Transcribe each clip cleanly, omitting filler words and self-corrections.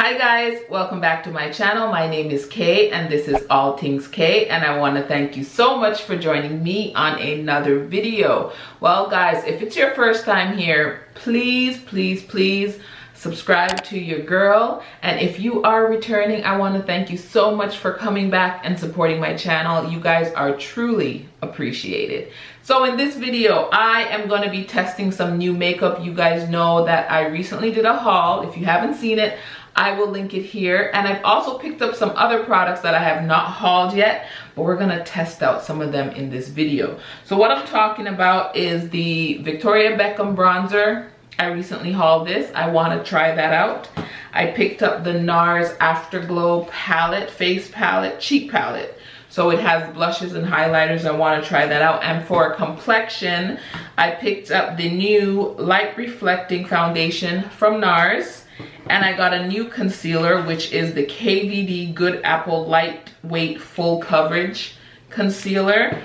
Hi guys, welcome back to my channel. My name is Kay and this is All Things Kay, and I want to thank you so much for joining me on another video. Well guys, if it's your first time here, please subscribe to your girl, and if you are returning, I want to thank you so much for coming back and supporting my channel. You guys are truly appreciated. So in this video, I am going to be testing some new makeup. You guys know that I recently did a haul. If you haven't seen it, I will link it here, and I've also picked up some other products that I have not hauled yet, but we're gonna test out some of them in this video. So what I'm talking about is the Victoria Beckham bronzer. I recently hauled this. I want to try that out. I picked up the Nars Afterglow palette, face palette, cheek palette. So it has blushes and highlighters. I want to try that out. And for complexion, I picked up the new light reflecting foundation from Nars. And I got a new concealer, which is the KVD Good Apple Lightweight Full Coverage Concealer.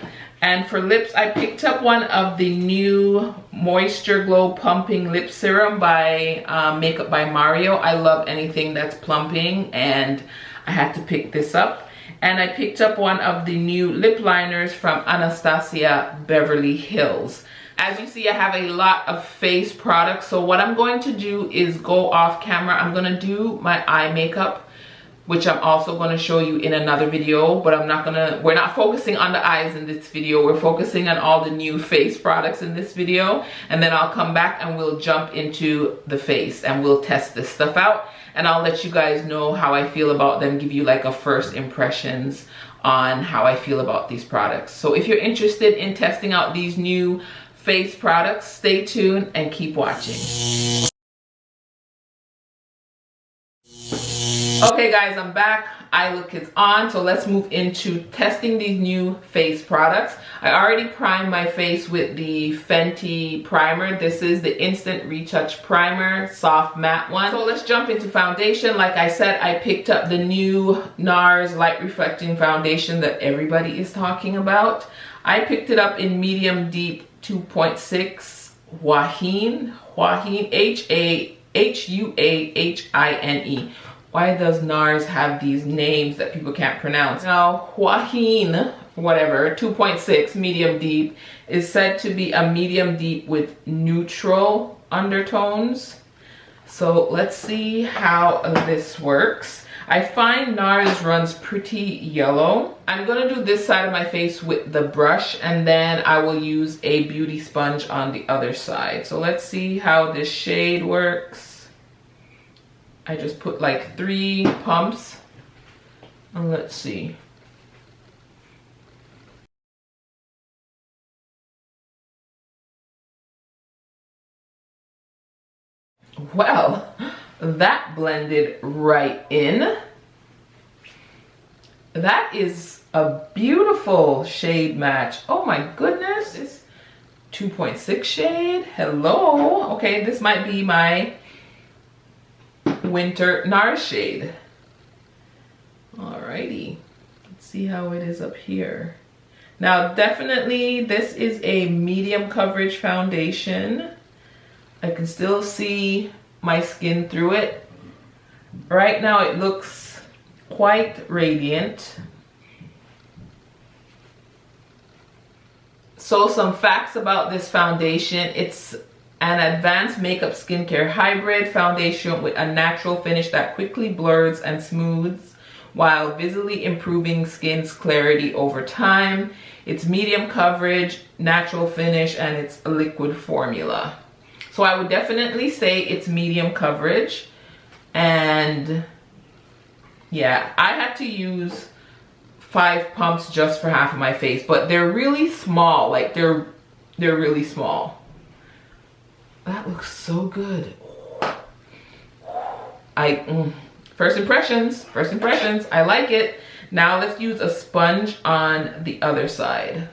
And for lips, I picked up one of the new Moisture Glow Pumping Lip Serum by Makeup by Mario. I love anything that's plumping, and I had to pick this up. And I picked up one of the new lip liners from Anastasia Beverly Hills. As you see, I have a lot of face products, so what I'm going to do is go off camera. I'm going to do my eye makeup, which I'm also going to show you in another video, but we're not focusing on the eyes in this video. We're focusing on all the new face products in this video, and then I'll come back and we'll jump into the face and we'll test this stuff out, and I'll let you guys know how I feel about them, give you like a first impressions on how I feel about these products. So if you're interested in testing out these new face products, stay tuned and keep watching. Okay guys, I'm back. Eye look is on, so let's move into testing these new face products. I already primed my face with the Fenty primer. This is the Instant Retouch Primer, soft matte one. So let's jump into foundation. Like I said, I picked up the new Nars Light Reflecting Foundation that everybody is talking about. I picked it up in medium deep 2.6 Huahine, Huahine. Why does Nars have these names that people can't pronounce? Now, Huahine, whatever, 2.6 medium deep is said to be a medium deep with neutral undertones. So let's see how this works. I find Nars runs pretty yellow. I'm gonna do this side of my face with the brush, and then I will use a beauty sponge on the other side. So let's see how this shade works. I just put like 3 pumps, and let's see. Well, that blended right in. That is a beautiful shade match. Oh my goodness, it's 2.6 shade. Hello. Okay, this might be my winter Nars shade. Alrighty, let's see how it is up here. Now definitely this is a medium coverage foundation. I can still see my skin through it. Right now it looks quite radiant. So some facts about this foundation: it's an advanced makeup skincare hybrid foundation with a natural finish that quickly blurs and smooths while visibly improving skin's clarity over time. It's medium coverage, natural finish, and it's a liquid formula. So I would definitely say it's medium coverage. And yeah, I had to use 5 pumps just for half of my face, but they're really small. Like they're really small. That looks so good. First impressions, I like it. Now let's use a sponge on the other side.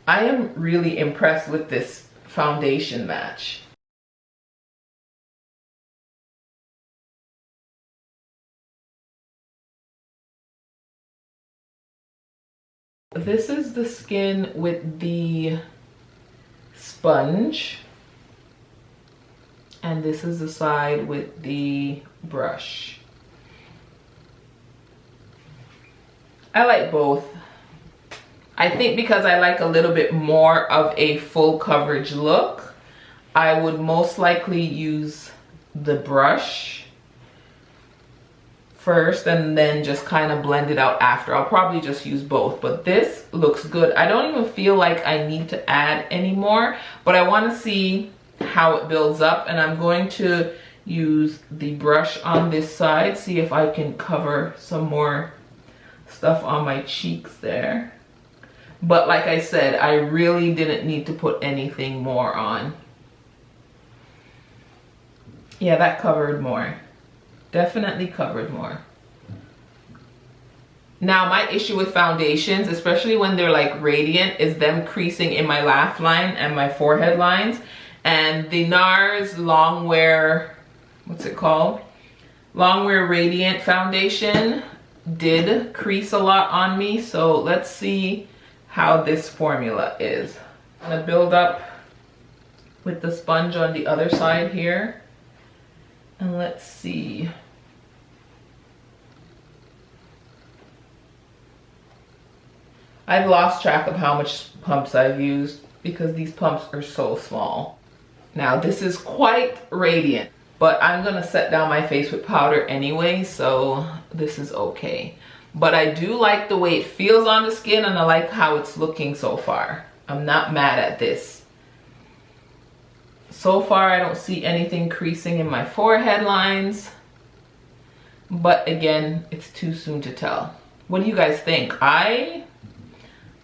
I am really impressed with this foundation match. This is the skin with the sponge. And this is the side with the brush. I like both. I think because I like a little bit more of a full coverage look, I would most likely use the brush first and then just kind of blend it out after. I'll probably just use both, but this looks good. I don't even feel like I need to add any more, but I want to see how it builds up, and I'm going to use the brush on this side, see if I can cover some more stuff on my cheeks there. But like I said, I really didn't need to put anything more on. Yeah, that covered more. Definitely covered more. Now, my issue with foundations, especially when they're like radiant, is them creasing in my laugh line and my forehead lines. And the Nars Longwear, what's it called? Longwear Radiant Foundation did crease a lot on me. So let's see how this formula is. I'm gonna build up with the sponge on the other side here. And let's see. I've lost track of how much pumps I've used because these pumps are so small. Now this is quite radiant, but I'm gonna set down my face with powder anyway, so this is okay. But I do like the way it feels on the skin, and I like how it's looking so far. I'm not mad at this. So far, I don't see anything creasing in my forehead lines. But again, it's too soon to tell. What do you guys think?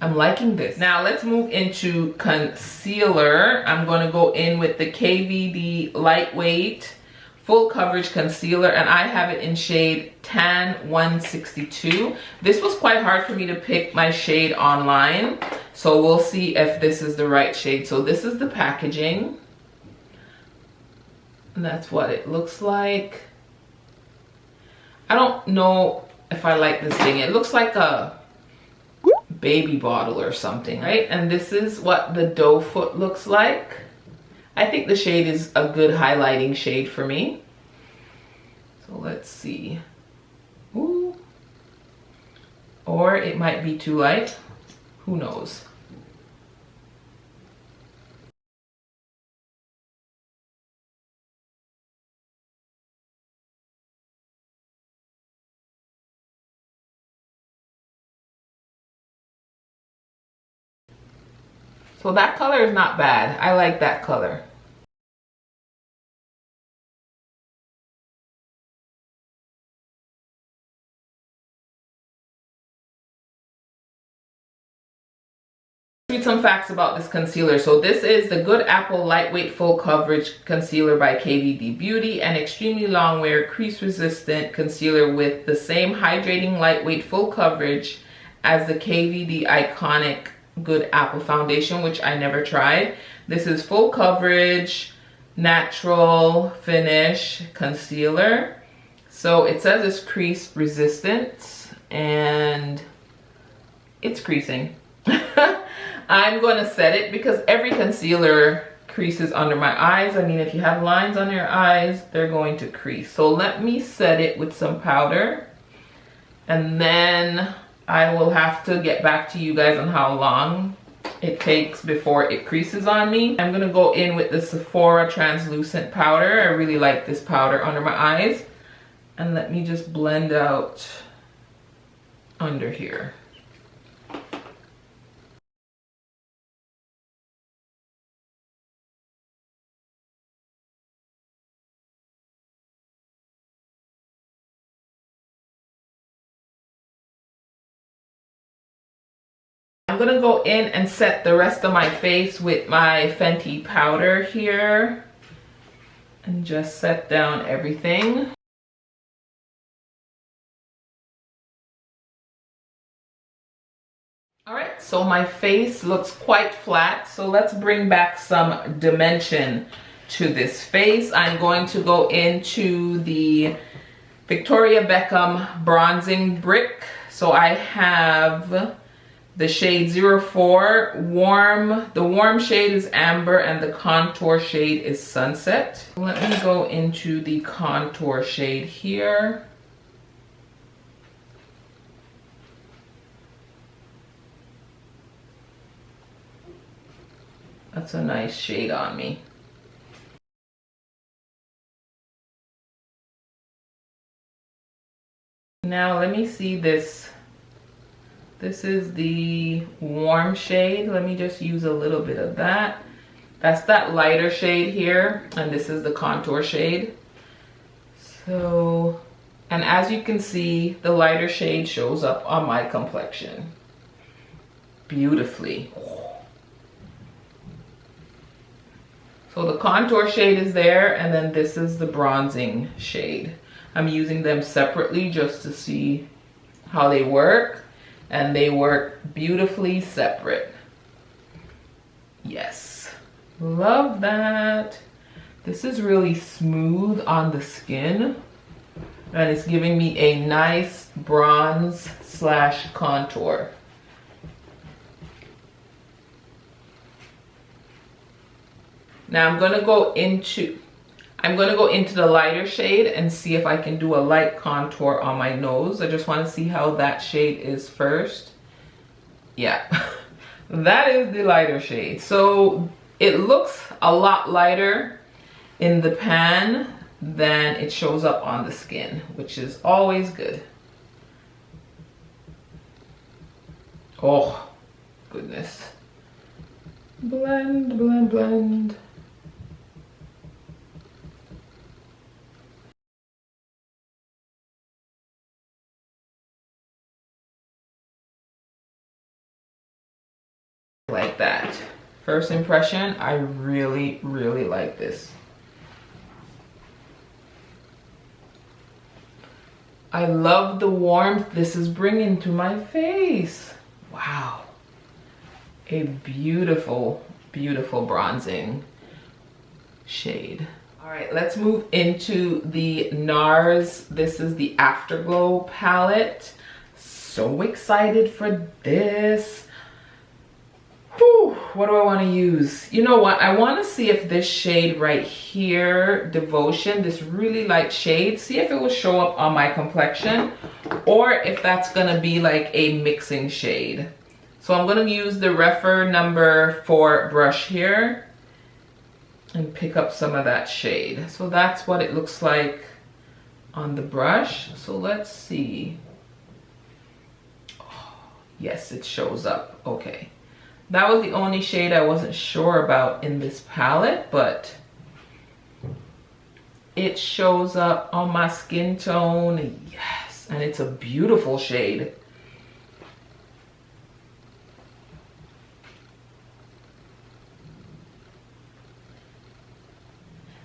I'm liking this. Now let's move into concealer. I'm going to go in with the KVD Lightweight Full Coverage Concealer, and I have it in shade Tan 162. This was quite hard for me to pick my shade online, so we'll see if this is the right shade. So this is the packaging, and that's what it looks like. I don't know if I like this thing. It looks like a baby bottle or something, right? And this is what the doe foot looks like. I think the shade is a good highlighting shade for me. So let's see. Ooh. Or it might be too light. Who knows? So that color is not bad. I like that color. Read some facts about this concealer. So this is the Good Apple Lightweight Full Coverage Concealer by KVD Beauty, an extremely long wear crease resistant concealer with the same hydrating lightweight full coverage as the KVD iconic Good Apple foundation, which I never tried. This is full coverage, natural finish concealer. So it says it's crease resistant, and it's creasing. I'm going to set it because every concealer creases under my eyes. I mean, if you have lines on your eyes, they're going to crease. So let me set it with some powder, and then I will have to get back to you guys on how long it takes before it creases on me. I'm gonna go in with the Sephora translucent powder. I really like this powder under my eyes. And let me just blend out under here. I'm gonna go in and set the rest of my face with my Fenty powder here and just set down everything. All right, so my face looks quite flat, so let's bring back some dimension to this face. I'm going to go into the Victoria Beckham bronzing brick. So I have the shade 04 warm. The warm shade is Amber and the contour shade is Sunset. Let me go into the contour shade here. That's a nice shade on me. Now let me see this. This is the warm shade. Let me just use a little bit of that. That's that lighter shade here, and this is the contour shade. So, and as you can see, the lighter shade shows up on my complexion beautifully. So the contour shade is there, and then this is the bronzing shade. I'm using them separately just to see how they work, and they work beautifully separate. Yes, love that. This is really smooth on the skin, and it's giving me a nice bronze slash contour. Now I'm gonna go into the lighter shade and see if I can do a light contour on my nose. I just want to see how that shade is first. Yeah, that is the lighter shade. So it looks a lot lighter in the pan than it shows up on the skin, which is always good. Oh, goodness. Blend, blend, blend. Like that. First impression, I really, really like this. I love the warmth this is bringing to my face. Wow. A beautiful, beautiful bronzing shade. All right, let's move into the Nars. This is the Afterglow palette. So excited for this. Whew, what do I want to use? You know what? I want to see if this shade right here, Devotion, this really light shade, see if it will show up on my complexion or if that's going to be like a mixing shade. So I'm going to use the Refer number 4 brush here and pick up some of that shade. So that's what it looks like on the brush. So let's see. Oh, yes, it shows up. Okay. That was the only shade I wasn't sure about in this palette, but it shows up on my skin tone. Yes, and it's a beautiful shade.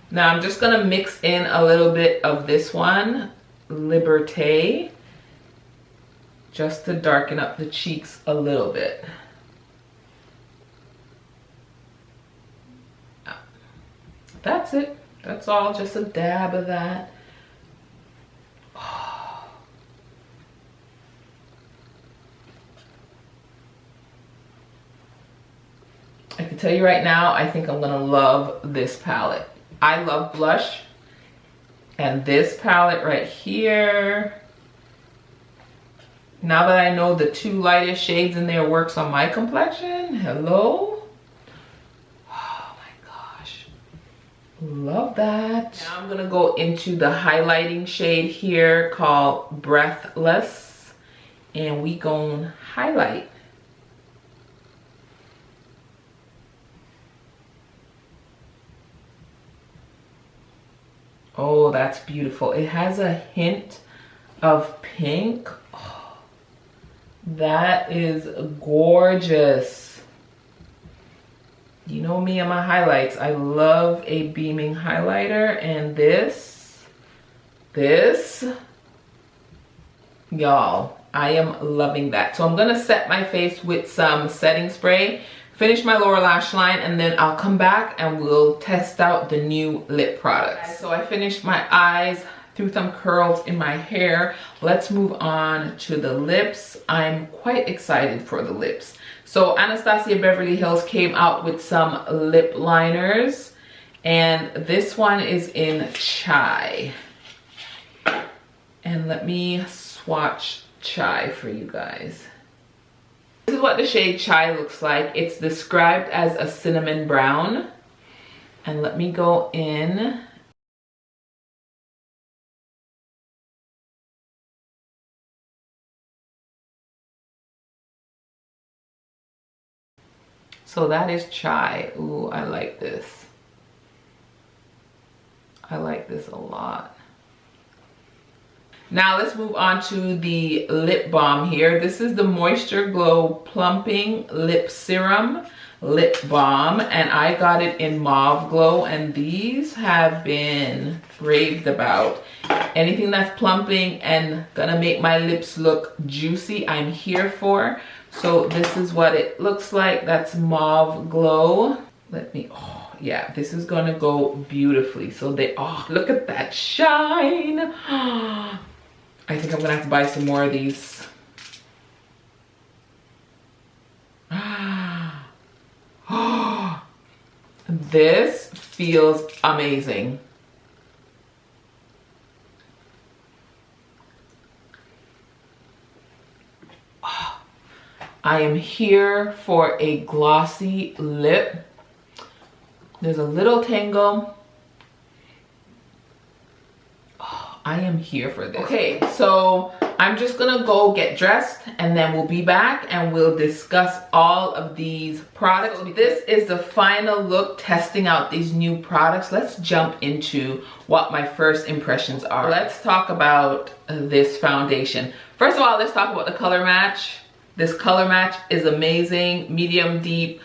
Now I'm just gonna mix in a little bit of this one, Liberté, just to darken up the cheeks a little bit. That's it. That's all. Just a dab of that. Oh. I can tell you right now, I think I'm gonna love this palette. I love blush, and this palette right here, now that I know the 2 lightest shades in there works on my complexion, hello. Love that. Now I'm gonna go into the highlighting shade here called Breathless, and we gonna highlight. Oh, that's beautiful. It has a hint of pink. Oh, that is gorgeous. You know me and my highlights. I love a beaming highlighter, and this, y'all, I am loving that. So I'm gonna set my face with some setting spray, finish my lower lash line, and then I'll come back and we'll test out the new lip products. So I finished my eyes, threw some curls in my hair. Let's move on to the lips. I'm quite excited for the lips. So Anastasia Beverly Hills came out with some lip liners, and this one is in Chai. And let me swatch Chai for you guys. This is what the shade Chai looks like. It's described as a cinnamon brown. And let me go in. So that is Chai. Ooh, I like this. I like this a lot. Now let's move on to the lip balm here. This is the Moisture Glow Plumping Lip Serum Lip Balm, and I got it in Mauve Glow, and these have been raved about. Anything that's plumping and gonna make my lips look juicy, I'm here for. So this is what it looks like. That's Mauve Glow. Let me, oh yeah, this is gonna go beautifully. So they, oh, look at that shine. I think I'm gonna have to buy some more of these. This feels amazing. I am here for a glossy lip. There's a little tingle. Oh, I am here for this. Okay, so I'm just gonna go get dressed and then we'll be back and we'll discuss all of these products. This is the final look testing out these new products. Let's jump into what my first impressions are. Let's talk about this foundation. First of all, let's talk about the color match. This color match is amazing. Medium deep,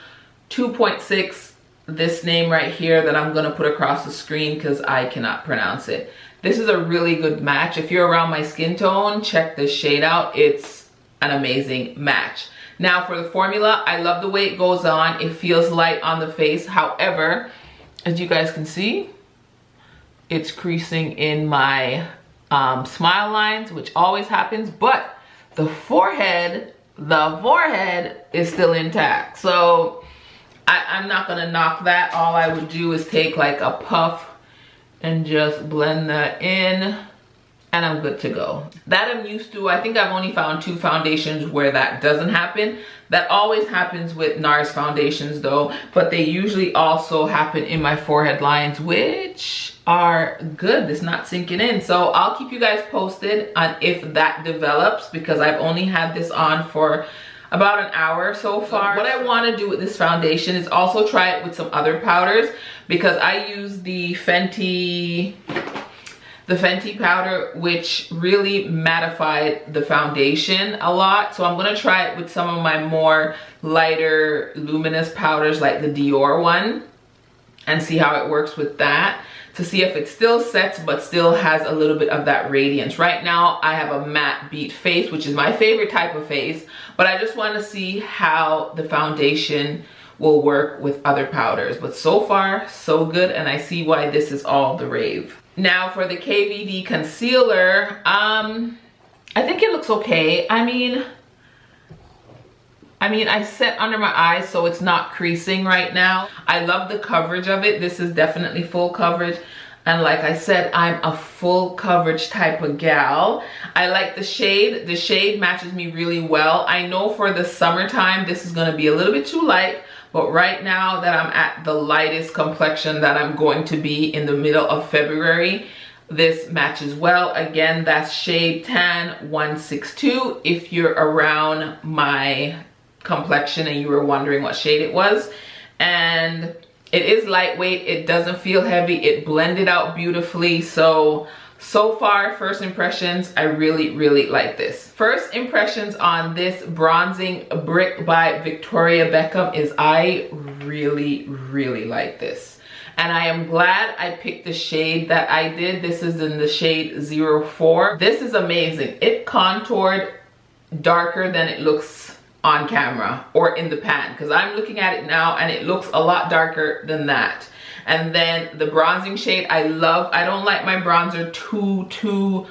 2.6. This name right here that I'm gonna put across the screen because I cannot pronounce it. This is a really good match. If you're around my skin tone, check this shade out. It's an amazing match. Now for the formula, I love the way it goes on. It feels light on the face. However, as you guys can see, it's creasing in my smile lines, which always happens, but the forehead is still intact. So I'm not gonna knock that. All I would do is take like a puff and just blend that in and I'm good to go. That I'm used to. I think I've only found 2 foundations where that doesn't happen. That always happens with Nars foundations though, but they usually also happen in my forehead lines, which are good. It's not sinking in. So I'll keep you guys posted on if that develops because I've only had this on for about an hour so far. What I want to do with this foundation is also try it with some other powders because I use the Fenty powder, which really mattified the foundation a lot. So I'm gonna try it with some of my more lighter luminous powders like the Dior one and see how it works with that to see if it still sets but still has a little bit of that radiance. Right now I have a matte beat face, which is my favorite type of face, but I just want to see how the foundation will work with other powders. But so far so good, and I see why this is all the rave. Now for the KVD concealer, I think it looks okay. I mean I set under my eyes so it's not creasing right now. I love the coverage of it. This is definitely full coverage. And like I said, I'm a full coverage type of gal. I like the shade. The shade matches me really well. I know for the summertime, this is gonna be a little bit too light, but right now that I'm at the lightest complexion that I'm going to be in the middle of February, this matches well. Again, that's shade Tan 162 if you're around my complexion and you were wondering what shade it was. And it is lightweight, it doesn't feel heavy, it blended out beautifully. So far, first impressions, I really like this. First impressions on this bronzing brick by Victoria Beckham is I really like this. And I am glad I picked the shade that I did. This is in the shade 04. This is amazing. It contoured darker than it looks on camera or in the pan, because I'm looking at it now and it looks a lot darker than that. And then the bronzing shade, I don't like my bronzer too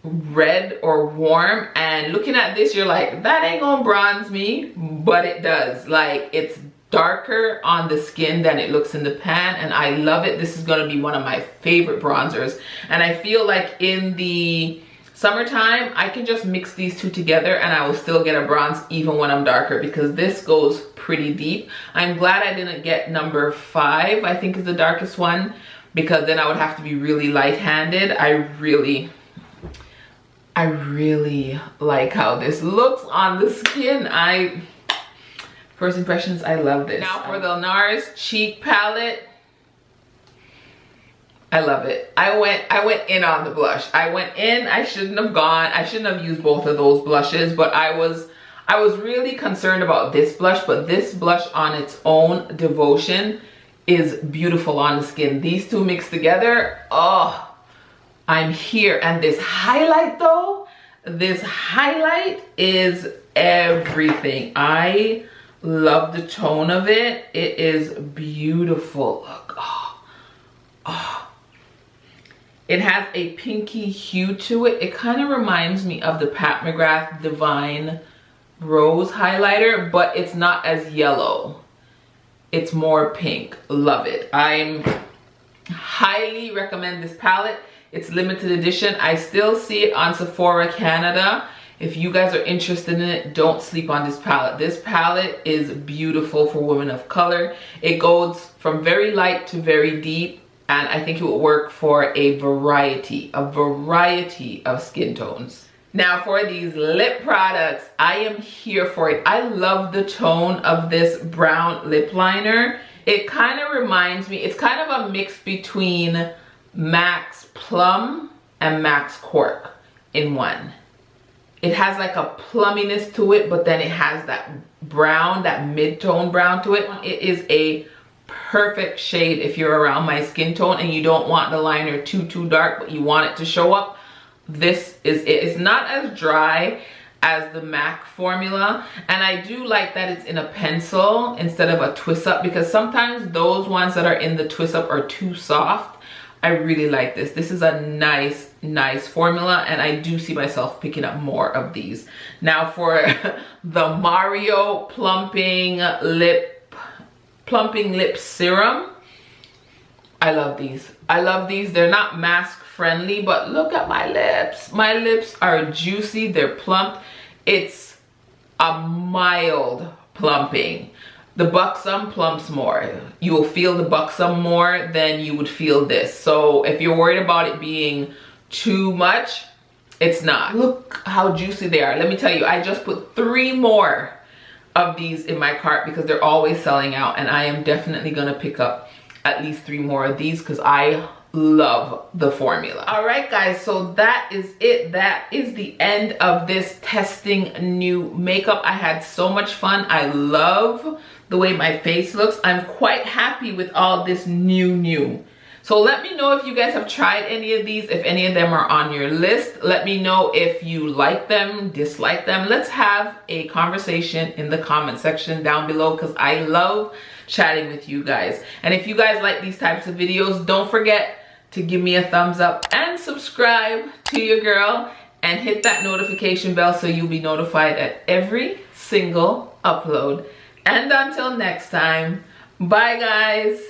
red or warm. And looking at this, you're like, that ain't gonna bronze me, but it does. Like, it's darker on the skin than it looks in the pan, and I love it. This is going to be one of my favorite bronzers, and I feel like in the summertime I can just mix these two together and I will still get a bronze even when I'm darker, because this goes pretty deep. I'm glad I didn't get number 5, I think is the darkest one, because then I would have to be really light-handed. I really like how this looks on the skin. First impressions, I love this. Now for the Nars Cheek Palette, I love it. I went in on the blush. I went in, I shouldn't have used both of those blushes, but I was really concerned about this blush, but this blush on its own, Devotion, is beautiful on the skin. These two mixed together, oh, I'm here. And this highlight though, this highlight is everything. I love the tone of it. It is beautiful. Look, oh. It has a pinky hue to it. It kind of reminds me of the Pat McGrath Divine Rose highlighter, but it's not as yellow. It's more pink. Love it. I highly recommend this palette. It's limited edition. I still see it on Sephora Canada. If you guys are interested in it, don't sleep on this palette. This palette is beautiful for women of color. It goes from very light to very deep, and I think it will work for a variety of skin tones. Now for these lip products, I am here for it. I love the tone of this brown lip liner. It kind of reminds me, it's kind of a mix between MAC's Plum and MAC's Cork in one. It has like a plumminess to it, but then it has that brown, that mid-tone brown to it. It is a perfect shade if you're around my skin tone and you don't want the liner too dark, but you want it to show up. This is it. It's not as dry as the MAC formula, and I do like that it's in a pencil instead of a twist up, because sometimes those ones that are in the twist up are too soft. I really like this. This is a nice formula, and I do see myself picking up more of these. Now for the Mario Plumping Lip Serum, I love these. I love these. They're not mask friendly, but look at my lips. My lips are juicy, they're plumped. It's a mild plumping. The Buxom plumps more. You will feel the Buxom more than you would feel this. So if you're worried about it being too much, it's not. Look how juicy they are. Let me tell you, I just put 3 more of these in my cart because they're always selling out, and I am definitely gonna pick up at least 3 more of these because I love the formula. All right guys, so that is it. That is the end of this testing new makeup. I had so much fun. I love the way my face looks. I'm quite happy with all this new. So let me know if you guys have tried any of these, if any of them are on your list. Let me know if you like them, dislike them. Let's have a conversation in the comment section down below because I love chatting with you guys. And if you guys like these types of videos, don't forget to give me a thumbs up and subscribe to your girl and hit that notification bell so you'll be notified at every single upload. And until next time, bye guys.